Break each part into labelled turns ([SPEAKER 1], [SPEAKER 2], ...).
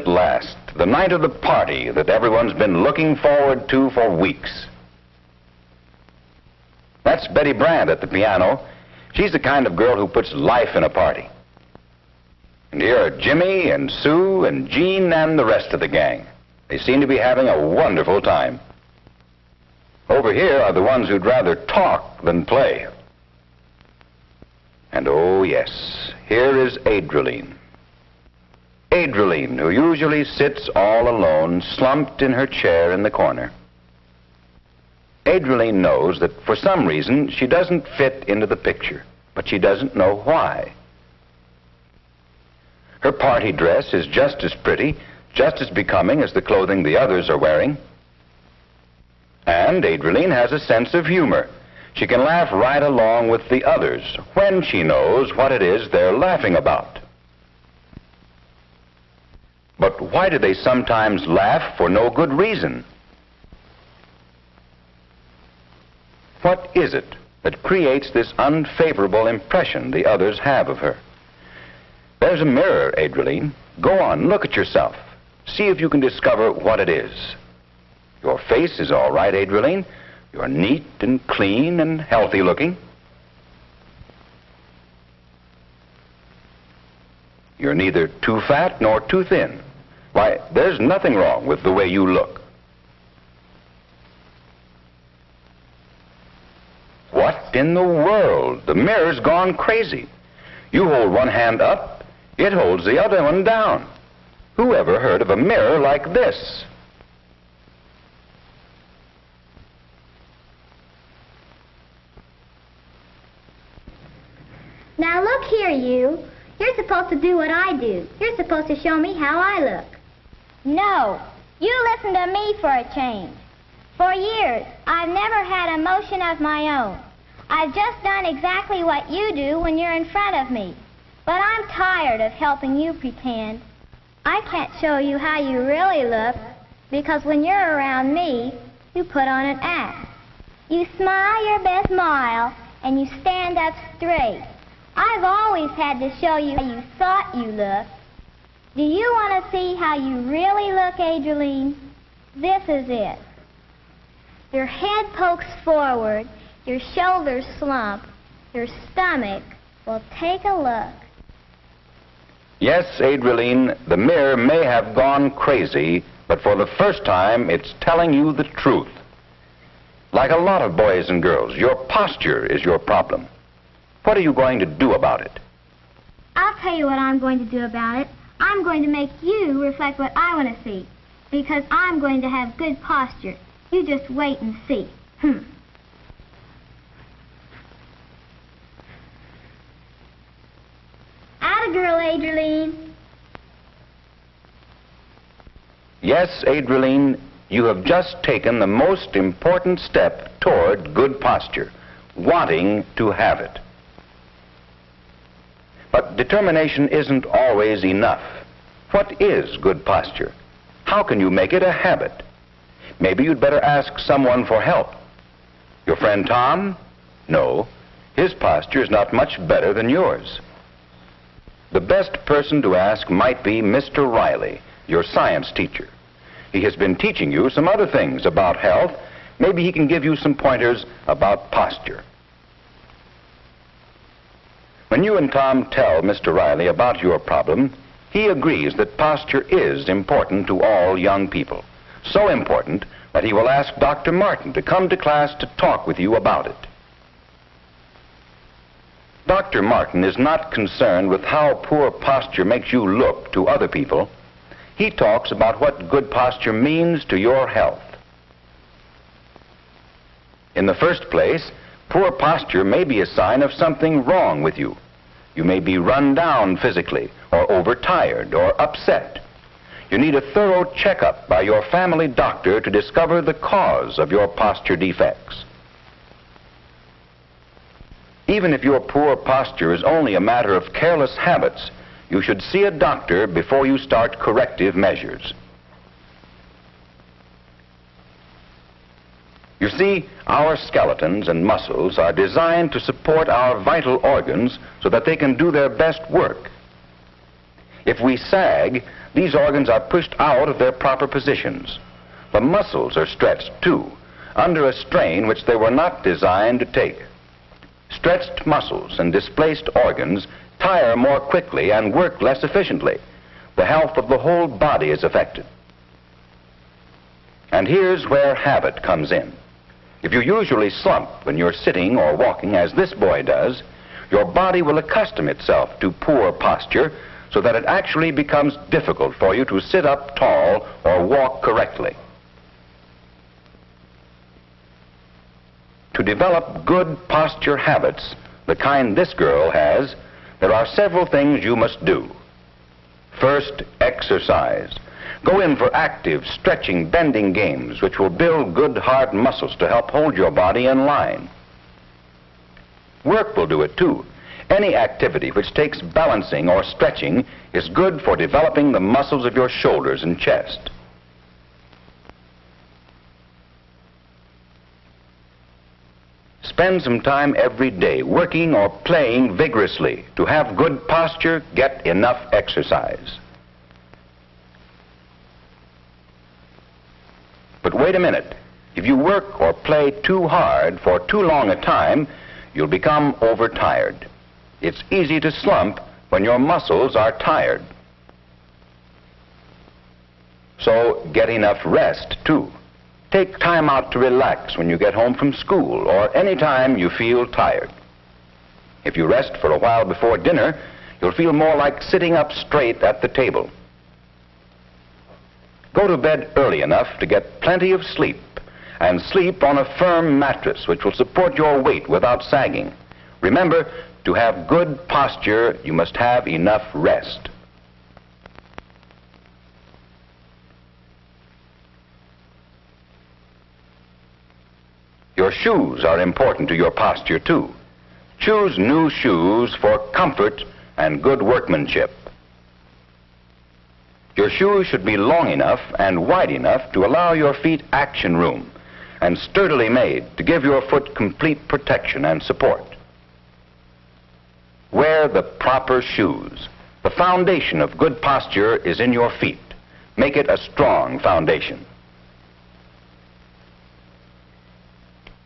[SPEAKER 1] at last, the night of the party that everyone's been looking forward to for weeks. That's Betty Brant at the piano. She's the kind of girl who puts life in a party. And here are Jimmy and Sue and Jean and the rest of the gang. They seem to be having a wonderful time. Over here are the ones who'd rather talk than play. And oh yes, here is Adrelene. Adrelene, who usually sits all alone, slumped in her chair in the corner. Adrelene knows that for some reason she doesn't fit into the picture, but she doesn't know why. Her party dress is just as pretty, just as becoming as the clothing the others are wearing. And Adrelene has a sense of humor. She can laugh right along with the others when she knows what it is they're laughing about. But why do they sometimes laugh for no good reason? What is it that creates this unfavorable impression the others have of her? There's a mirror, Adrelene. Go on, look at yourself. See if you can discover what it is. Your face is all right, Adrelene. You're neat and clean and healthy looking. You're neither too fat nor too thin. Why, there's nothing wrong with the way you look. What in the world? The mirror's gone crazy. You hold one hand up, it holds the other one down. Who ever heard of a mirror like this?
[SPEAKER 2] Now look here, you. You're supposed to do what I do. You're supposed to show me how I look. No, you listen to me for a change. For years, I've never had a motion of my own. I've just done exactly what you do when you're in front of me. But I'm tired of helping you pretend. I can't show you how you really look because when you're around me, you put on an act. You smile your best smile and you stand up straight. I've always had to show you how you thought you looked. Do you want to see how you really look, Adrelene? This is it. Your head pokes forward, your shoulders slump, your stomach. Well, take a look.
[SPEAKER 1] Yes, Adrelene, the mirror may have gone crazy, but for the first time, it's telling you the truth. Like a lot of boys and girls, your posture is your problem. What are you going to do about it?
[SPEAKER 2] I'll tell you what I'm going to do about it. I'm going to make you reflect what I want to see, because I'm going to have good posture. You just wait and see. Atta girl, Adrelene.
[SPEAKER 1] Yes, Adrelene, you have just taken the most important step toward good posture, wanting to have it. But determination isn't always enough. What is good posture? How can you make it a habit? Maybe you'd better ask someone for help. Your friend Tom? No, his posture is not much better than yours. The best person to ask might be Mr. Riley, your science teacher. He has been teaching you some other things about health. Maybe he can give you some pointers about posture. When you and Tom tell Mr. Riley about your problem, he agrees that posture is important to all young people. So important that he will ask Dr. Martin to come to class to talk with you about it. Dr. Martin is not concerned with how poor posture makes you look to other people. He talks about what good posture means to your health. In the first place, poor posture may be a sign of something wrong with you. You may be run down physically, or overtired, or upset. You need a thorough checkup by your family doctor to discover the cause of your posture defects. Even if your poor posture is only a matter of careless habits, you should see a doctor before you start corrective measures. You see, our skeletons and muscles are designed to support our vital organs so that they can do their best work. If we sag, these organs are pushed out of their proper positions. The muscles are stretched, too, under a strain which they were not designed to take. Stretched muscles and displaced organs tire more quickly and work less efficiently. The health of the whole body is affected. And here's where habit comes in. If you usually slump when you're sitting or walking, as this boy does, your body will accustom itself to poor posture so that it actually becomes difficult for you to sit up tall or walk correctly. To develop good posture habits, the kind this girl has, there are several things you must do. First, exercise. Go in for active, stretching, bending games which will build good, hard muscles to help hold your body in line. Work will do it, too. Any activity which takes balancing or stretching is good for developing the muscles of your shoulders and chest. Spend some time every day working or playing vigorously. To have good posture, get enough exercise. But wait a minute. If you work or play too hard for too long a time, you'll become overtired. It's easy to slump when your muscles are tired. So get enough rest, too. Take time out to relax when you get home from school or any time you feel tired. If you rest for a while before dinner, you'll feel more like sitting up straight at the table. Go to bed early enough to get plenty of sleep, and sleep on a firm mattress which will support your weight without sagging. Remember, to have good posture, you must have enough rest. Your shoes are important to your posture, too. Choose new shoes for comfort and good workmanship. Your shoes should be long enough and wide enough to allow your feet action room and sturdily made to give your foot complete protection and support. Wear the proper shoes. The foundation of good posture is in your feet. Make it a strong foundation.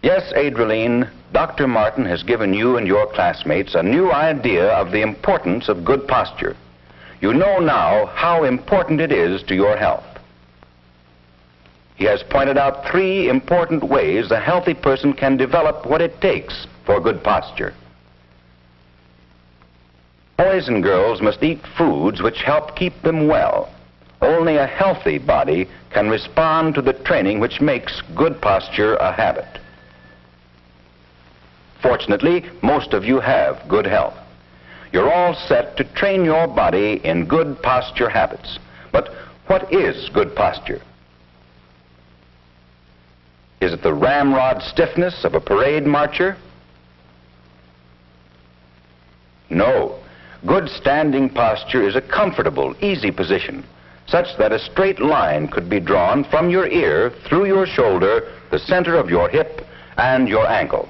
[SPEAKER 1] Yes, Adrelene, Dr. Martin has given you and your classmates a new idea of the importance of good posture. You know now how important it is to your health. He has pointed out 3 important ways a healthy person can develop what it takes for good posture. Boys and girls must eat foods which help keep them well. Only a healthy body can respond to the training which makes good posture a habit. Fortunately, most of you have good health. You're all set to train your body in good posture habits. But what is good posture? Is it the ramrod stiffness of a parade marcher? No. Good standing posture is a comfortable, easy position, such that a straight line could be drawn from your ear through your shoulder, the center of your hip, and your ankle.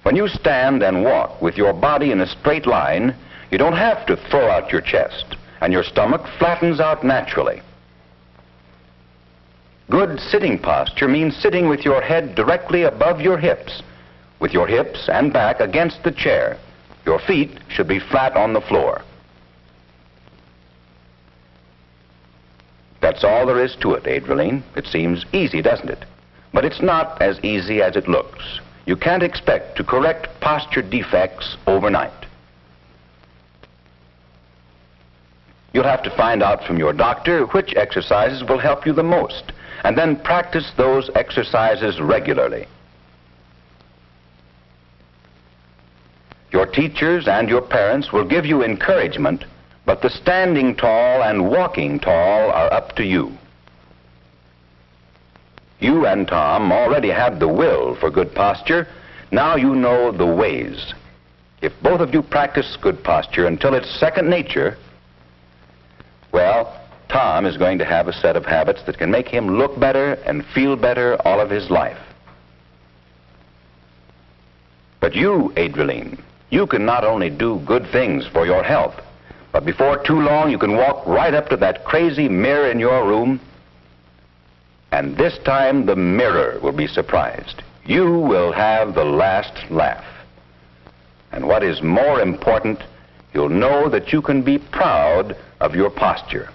[SPEAKER 1] When you stand and walk with your body in a straight line, you don't have to throw out your chest, and your stomach flattens out naturally. Good sitting posture means sitting with your head directly above your hips, with your hips and back against the chair. Your feet should be flat on the floor. That's all there is to it, Adrelene. It seems easy, doesn't it? But it's not as easy as it looks. You can't expect to correct posture defects overnight. You'll have to find out from your doctor which exercises will help you the most, and then practice those exercises regularly. Your teachers and your parents will give you encouragement, but the standing tall and walking tall are up to you. You and Tom already had the will for good posture. Now you know the ways. If both of you practice good posture until it's second nature, well, Tom is going to have a set of habits that can make him look better and feel better all of his life. But you, Adrelene, you can not only do good things for your health, but before too long you can walk right up to that crazy mirror in your room, and this time the mirror will be surprised. You will have the last laugh. And what is more important, you'll know that you can be proud of your posture.